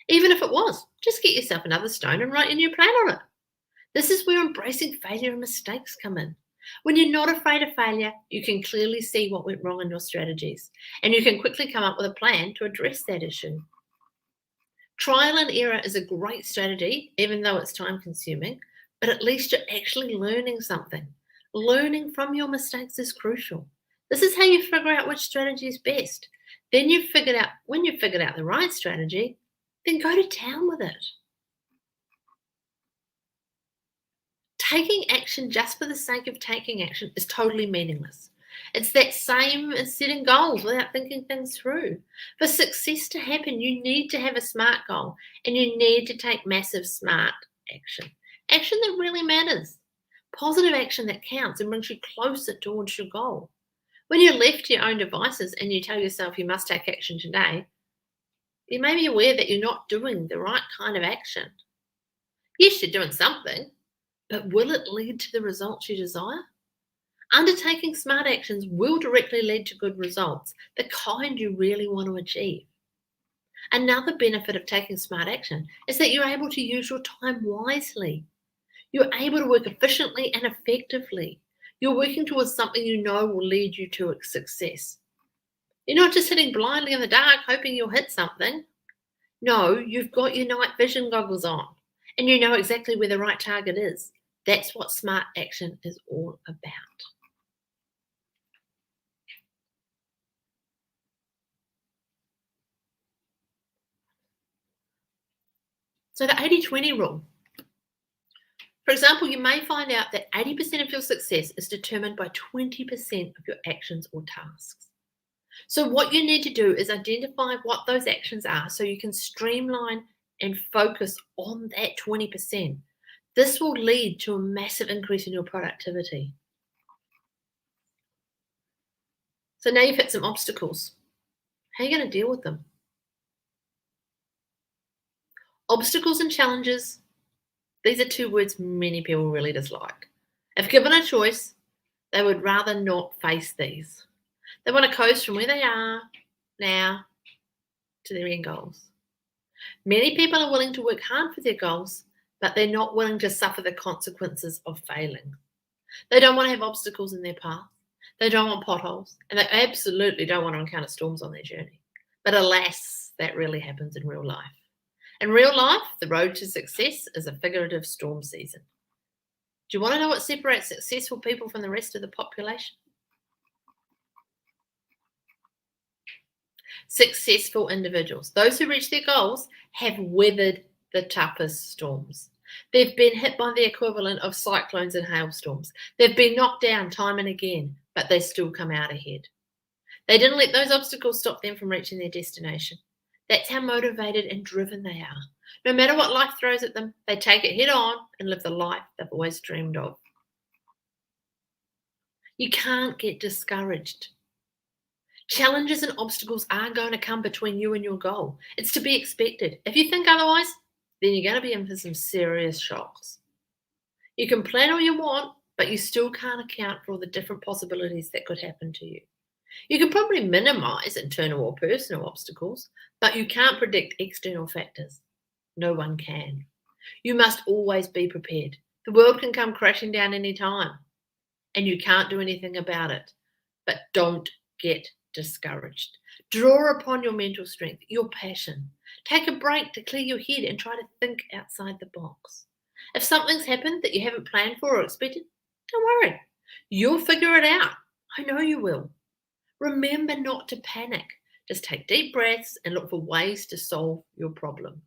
Even if it was, just get yourself another stone and write your new plan on it. This is where embracing failure and mistakes come in. When you're not afraid of failure, you can clearly see what went wrong in your strategies, and you can quickly come up with a plan to address that issue. Trial and error is a great strategy, even though it's time-consuming, but at least you're actually learning something. Learning from your mistakes is crucial. This is how you figure out which strategy is best. When you've figured out the right strategy, then go to town with it. Taking action just for the sake of taking action is totally meaningless. It's that same as setting goals without thinking things through. For success to happen, you need to have a smart goal and you need to take massive, smart action. Action that really matters. Positive action that counts and brings you closer towards your goal. When you're left to your own devices and you tell yourself you must take action today, you may be aware that you're not doing the right kind of action. Yes, you're doing something, but will it lead to the results you desire? Undertaking smart actions will directly lead to good results, the kind you really want to achieve. Another benefit of taking smart action is that you're able to use your time wisely. You're able to work efficiently and effectively. You're working towards something you know will lead you to success. You're not just sitting blindly in the dark hoping you'll hit something. No, you've got your night vision goggles on and you know exactly where the right target is. That's what smart action is all about. So the 80-20 rule. For example, you may find out that 80% of your success is determined by 20% of your actions or tasks. So what you need to do is identify what those actions are so you can streamline and focus on that 20%. This will lead to a massive increase in your productivity. So now you've hit some obstacles. How are you going to deal with them? Obstacles and challenges. These are two words many people really dislike. If given a choice, they would rather not face these. They want to coast from where they are now to their end goals. Many people are willing to work hard for their goals, but they're not willing to suffer the consequences of failing. They don't want to have obstacles in their path. They don't want potholes, and they absolutely don't want to encounter storms on their journey. But alas, that really happens in real life. In real life, the road to success is a figurative storm season. Do you want to know what separates successful people from the rest of the population? Successful individuals, those who reach their goals, have weathered the toughest storms. They've been hit by the equivalent of cyclones and hailstorms. They've been knocked down time and again, but they still come out ahead. They didn't let those obstacles stop them from reaching their destination. That's how motivated and driven they are. No matter what life throws at them, they take it head on and live the life they've always dreamed of. You can't get discouraged. Challenges and obstacles are going to come between you and your goal. It's to be expected. If you think otherwise, then you're going to be in for some serious shocks. You can plan all you want, but you still can't account for all the different possibilities that could happen to you. You can probably minimize internal or personal obstacles, but you can't predict external factors. No one can. You must always be prepared. The world can come crashing down any time, and you can't do anything about it. But don't get discouraged. Draw upon your mental strength, your passion. Take a break to clear your head and try to think outside the box. If something's happened that you haven't planned for or expected, don't worry. You'll figure it out. I know you will. Remember not to panic. Just take deep breaths and look for ways to solve your problem.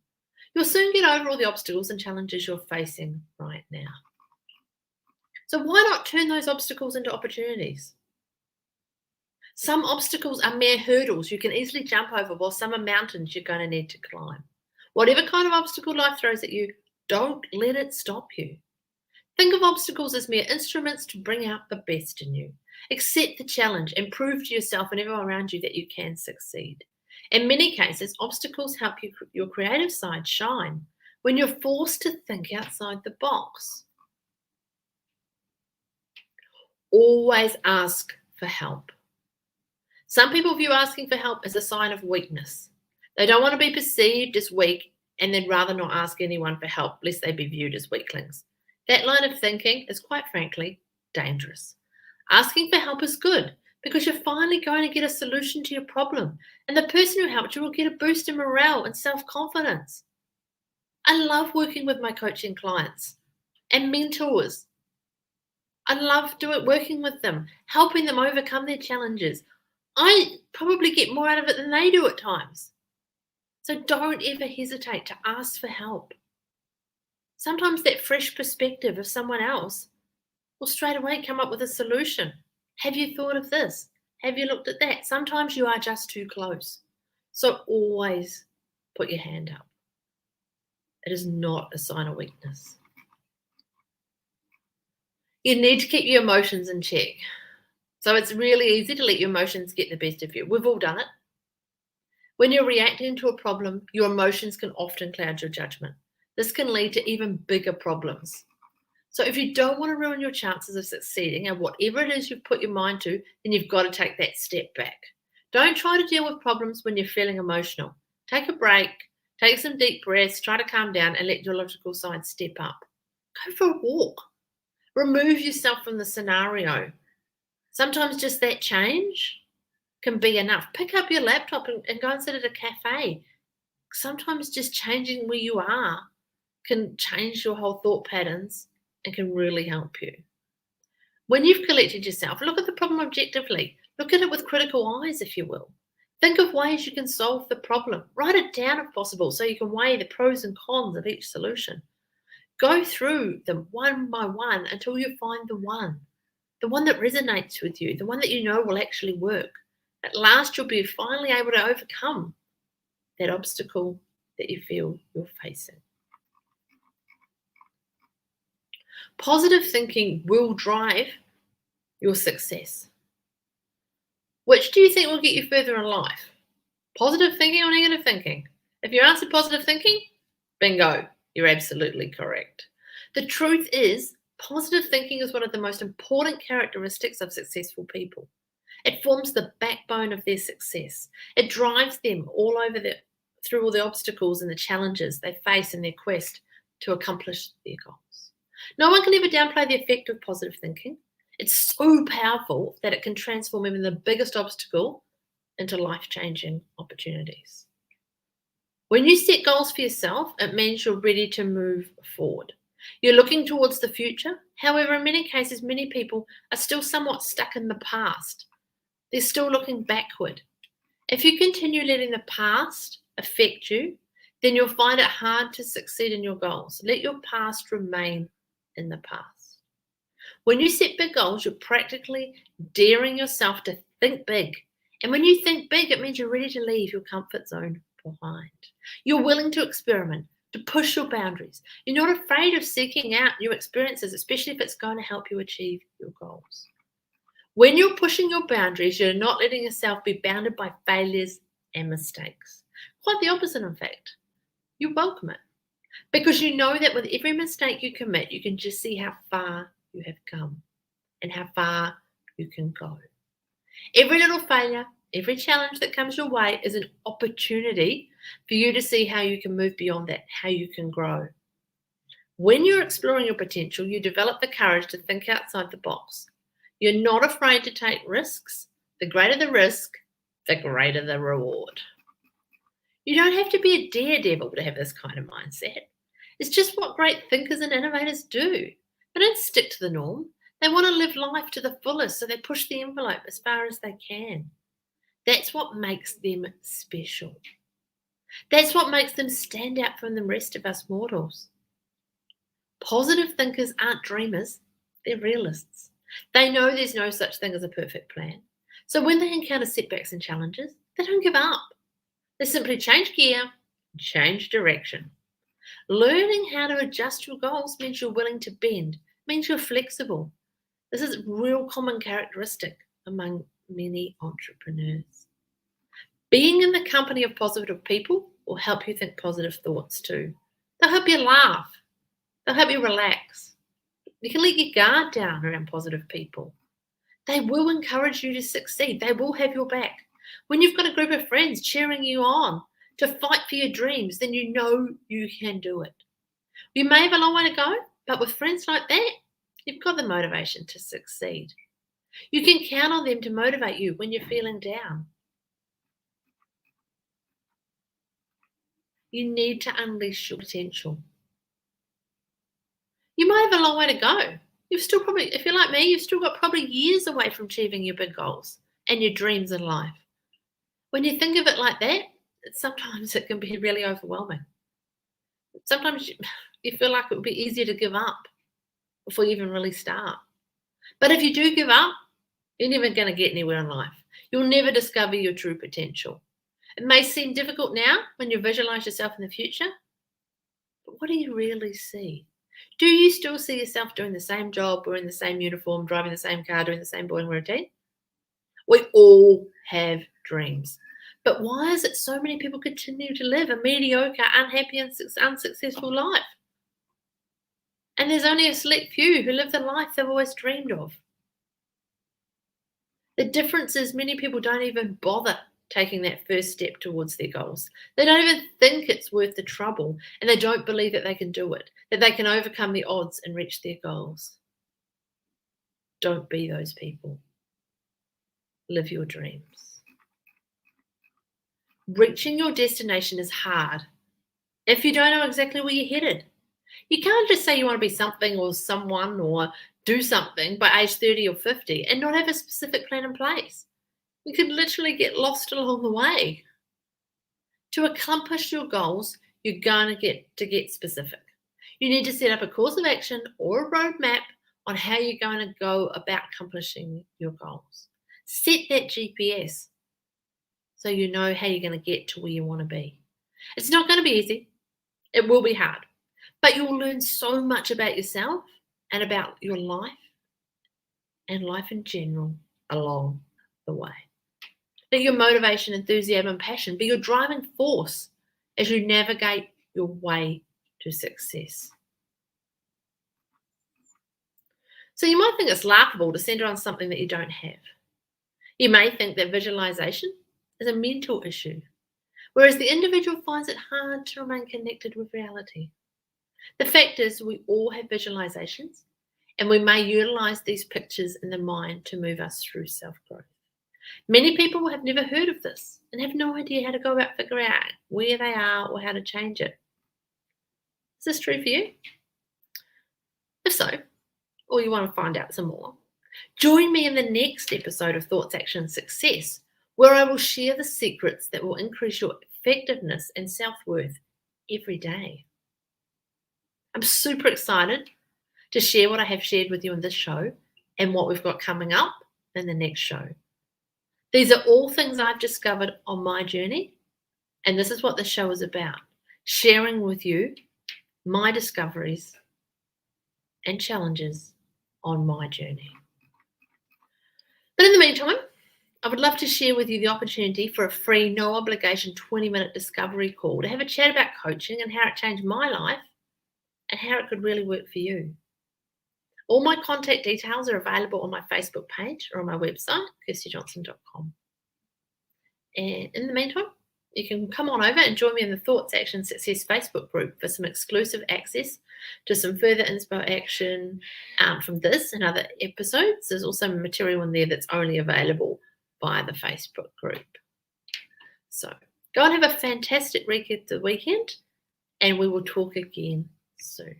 You'll soon get over all the obstacles and challenges you're facing right now. So why not turn those obstacles into opportunities? Some obstacles are mere hurdles you can easily jump over, while some are mountains you're going to need to climb. Whatever kind of obstacle life throws at you, don't let it stop you. Think of obstacles as mere instruments to bring out the best in you. Accept the challenge and prove to yourself and everyone around you that you can succeed. In many cases, obstacles help your creative side shine when you're forced to think outside the box. Always ask for help. Some people view asking for help as a sign of weakness. They don't want to be perceived as weak, and they'd rather not ask anyone for help lest they be viewed as weaklings. That line of thinking is, quite frankly, dangerous. Asking for help is good because you're finally going to get a solution to your problem, and the person who helped you will get a boost in morale and self-confidence. I love working with my coaching clients and mentors. I love working with them, helping them overcome their challenges. I probably get more out of it than they do at times. So don't ever hesitate to ask for help. Sometimes that fresh perspective of someone else will straight away come up with a solution. Have you thought of this? Have you looked at that? Sometimes you are just too close. So always put your hand up. It is not a sign of weakness. You need to keep your emotions in check. So it's really easy to let your emotions get the best of you. We've all done it. When you're reacting to a problem, your emotions can often cloud your judgment. This can lead to even bigger problems. So if you don't want to ruin your chances of succeeding at whatever it is you've put your mind to, then you've got to take that step back. Don't try to deal with problems when you're feeling emotional. Take a break, take some deep breaths, try to calm down and let your logical side step up. Go for a walk. Remove yourself from the scenario. Sometimes just that change can be enough. Pick up your laptop and go and sit at a cafe. Sometimes just changing where you are can change your whole thought patterns and can really help you. When you've collected yourself, look at the problem objectively. Look at it with critical eyes, if you will. Think of ways you can solve the problem. Write it down if possible so you can weigh the pros and cons of each solution. Go through them one by one until you find the one that resonates with you, the one that you know will actually work. At last, you'll be finally able to overcome that obstacle that you feel you're facing. Positive thinking will drive your success. Which do you think will get you further in life? Positive thinking or negative thinking? If you answered positive thinking, bingo, you're absolutely correct. The truth is, positive thinking is one of the most important characteristics of successful people. It forms the backbone of their success. It drives them through all the obstacles and the challenges they face in their quest to accomplish their goals. No one can ever downplay the effect of positive thinking. It's so powerful that it can transform even the biggest obstacle into life-changing opportunities. When you set goals for yourself, it means you're ready to move forward. You're looking towards the future. However, in many cases, many people are still somewhat stuck in the past. They're still looking backward. If you continue letting the past affect you, then you'll find it hard to succeed in your goals. Let your past remain in the past. When you set big goals, you're practically daring yourself to think big. And when you think big, it means you're ready to leave your comfort zone behind. You're willing to experiment, to push your boundaries. You're not afraid of seeking out new experiences, especially if it's going to help you achieve your goals. When you're pushing your boundaries, you're not letting yourself be bounded by failures and mistakes. Quite the opposite, in fact. You welcome it. Because you know that with every mistake you commit, you can just see how far you have come and how far you can go. Every little failure, every challenge that comes your way is an opportunity for you to see how you can move beyond that, how you can grow. When you're exploring your potential, you develop the courage to think outside the box. You're not afraid to take risks. The greater the risk, the greater the reward. You don't have to be a daredevil to have this kind of mindset. It's just what great thinkers and innovators do. They don't stick to the norm. They want to live life to the fullest, so they push the envelope as far as they can. That's what makes them special. That's what makes them stand out from the rest of us mortals. Positive thinkers aren't dreamers, they're realists. They know there's no such thing as a perfect plan. So when they encounter setbacks and challenges, they don't give up. They simply change gear, change direction. Learning how to adjust your goals means you're willing to bend, means you're flexible. This is a real common characteristic among many entrepreneurs. Being in the company of positive people will help you think positive thoughts too. They'll help you laugh. They'll help you relax. You can let your guard down around positive people. They will encourage you to succeed. They will have your back. When you've got a group of friends cheering you on to fight for your dreams, then you know you can do it. You may have a long way to go, but with friends like that, you've got the motivation to succeed. You can count on them to motivate you when you're feeling down. You need to unleash your potential. You might have a long way to go. You've still probably, if you're like me, you've still got probably years away from achieving your big goals and your dreams in life. When you think of it like that, sometimes it can be really overwhelming. Sometimes you feel like it would be easier to give up before you even really start. But if you do give up, you're never going to get anywhere in life. You'll never discover your true potential. It may seem difficult now when you visualize yourself in the future, but what do you really see? Do you still see yourself doing the same job, wearing the same uniform, driving the same car, doing the same boring routine? We all have dreams. But why is it so many people continue to live a mediocre, unhappy, and unsuccessful life? And there's only a select few who live the life they've always dreamed of. The difference is many people don't even bother taking that first step towards their goals. They don't even think it's worth the trouble, and they don't believe that they can do it, that they can overcome the odds and reach their goals. Don't be those people. Live your dreams. Reaching your destination is hard if you don't know exactly where you're headed. You can't just say you want to be something or someone or do something by age 30 or 50 and not have a specific plan in place. You could literally get lost along the way. To accomplish your goals, you're going to get specific. You need to set up a course of action or a roadmap on how you're going to go about accomplishing your goals. Set that GPS so you know how you're going to get to where you want to be. It's not going to be easy. It will be hard. But you'll learn so much about yourself and about your life and life in general along the way. Let your motivation, enthusiasm, and passion be your driving force as you navigate your way to success. So you might think it's laughable to center on something that you don't have. You may think that visualization is a mental issue, whereas the individual finds it hard to remain connected with reality. The fact is, we all have visualizations, and we may utilize these pictures in the mind to move us through self-growth. Many people have never heard of this and have no idea how to go about figuring out where they are or how to change it. Is this true for you? If so, or you want to find out some more, join me in the next episode of Thoughts, Action, Success, where I will share the secrets that will increase your effectiveness and self-worth every day. I'm super excited to share what I have shared with you in this show and what we've got coming up in the next show. These are all things I've discovered on my journey, and this is what the show is about, sharing with you my discoveries and challenges on my journey. But in the meantime, I would love to share with you the opportunity for a free, no obligation 20-minute discovery call to have a chat about coaching and how it changed my life and how it could really work for you. All my contact details are available on my Facebook page or on my website, kirstiejohnson.com. And in the meantime, you can come on over and join me in the Thoughts, Action, Success Facebook group for some exclusive access to some further inspo action from this and other episodes. There's also material in there that's only available via the Facebook group. So go and have a fantastic weekend, and we will talk again soon.